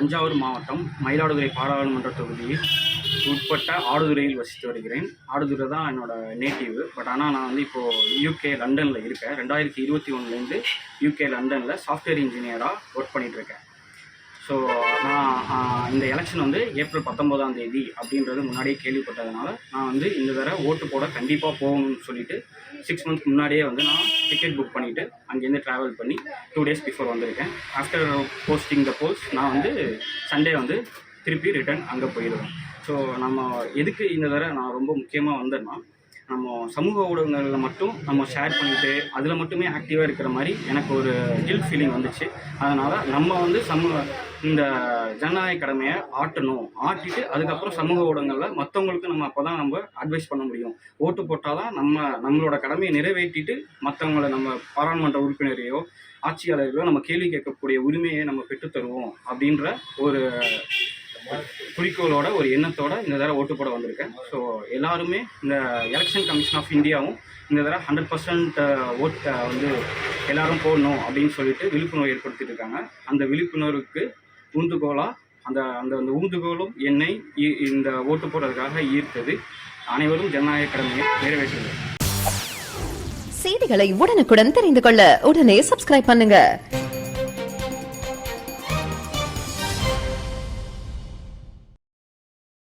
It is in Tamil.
தஞ்சாவூர் மாவட்டம் மயிலாடுதுறை பாராளுமன்ற தொகுதியில் உட்பட்ட ஆடுதுறையில் வசித்து வருகிறேன். ஆடுதுறை தான் என்னோட நேட்டிவ். பட் ஆனால் நான் வந்து இப்போது யூகே லண்டனில் இருக்கேன். 2021 யூகே லண்டனில் சாஃப்ட்வேர் இன்ஜினியராக ஒர்க் பண்ணிகிட்ருக்கேன். ஸோ நான் இந்த எலெக்ஷன் வந்து ஏப்ரல் 19 அப்படின்றது முன்னாடியே கேள்விப்பட்டதுனால நான் வந்து இந்த தடவை ஓட்டு போட கண்டிப்பாக போகணும்னு சொல்லிட்டு 6 மந்த்ஸ் முன்னாடியே வந்து நான் டிக்கெட் புக் பண்ணிவிட்டு அங்கேருந்து ட்ராவல் பண்ணி 2 days பிஃபோர் வந்திருக்கேன். ஆஃப்டர் போஸ்டிங் த போல்ஸ் நான் வந்து சண்டே வந்து திருப்பி ரிட்டர்ன் அங்கே போயிடுவேன். ஸோ நம்ம எதுக்கு இந்த தடவை நான் ரொம்ப முக்கியமாக வந்தேன்னா, நம்ம சமூக ஊடகங்களில் மட்டும் நம்ம ஷேர் பண்ணிவிட்டு அதில் மட்டுமே ஆக்டிவாக இருக்கிற மாதிரி எனக்கு ஒரு கில்ட் ஃபீலிங் வந்துச்சு. அதனால் நம்ம வந்து இந்த ஜனநாயக கடமையை ஆட்டிட்டு அதுக்கப்புறம் சமூக ஊடகங்களில் மற்றவங்களுக்கு நம்ம அப்போ தான் நம்ம அட்வைஸ் பண்ண முடியும். ஓட்டு போட்டால் தான் நம்மளோட கடமையை நிறைவேற்றிட்டு மற்றவங்களை நம்ம பாராளுமன்ற உறுப்பினரையோ ஆட்சியாளர்களோ நம்ம கேள்வி கேட்கக்கூடிய உரிமையை நம்ம பெற்றுத்தருவோம் அப்படின்ற ஒரு குறிக்கோளோட ஒரு எண்ணத்தோட இந்த தடவை ஓட்டு போட வந்திருக்கேன். ஸோ எல்லாருமே இந்த எலெக்ஷன் கமிஷன் ஆஃப் இந்தியாவும் இந்த தடவை 100% ஓட்டை வந்து எல்லாரும் போடணும் அப்படின்னு சொல்லிட்டு விழிப்புணர்வு ஏற்படுத்திட்டு இருக்காங்க. அந்த விழிப்புணர்வுக்கு ஊந்துகோலாக அந்த ஊந்துகோலும் என்னை இந்த ஓட்டு போடுறதுக்காக ஈர்த்தது. அனைவரும் ஜனநாயக கடமையை நிறைவேற்றுங்கள். செய்திகளை உடனுக்குடன் தெரிந்து கொள்ள உடனே சப்ஸ்கிரைப் பண்ணுங்க.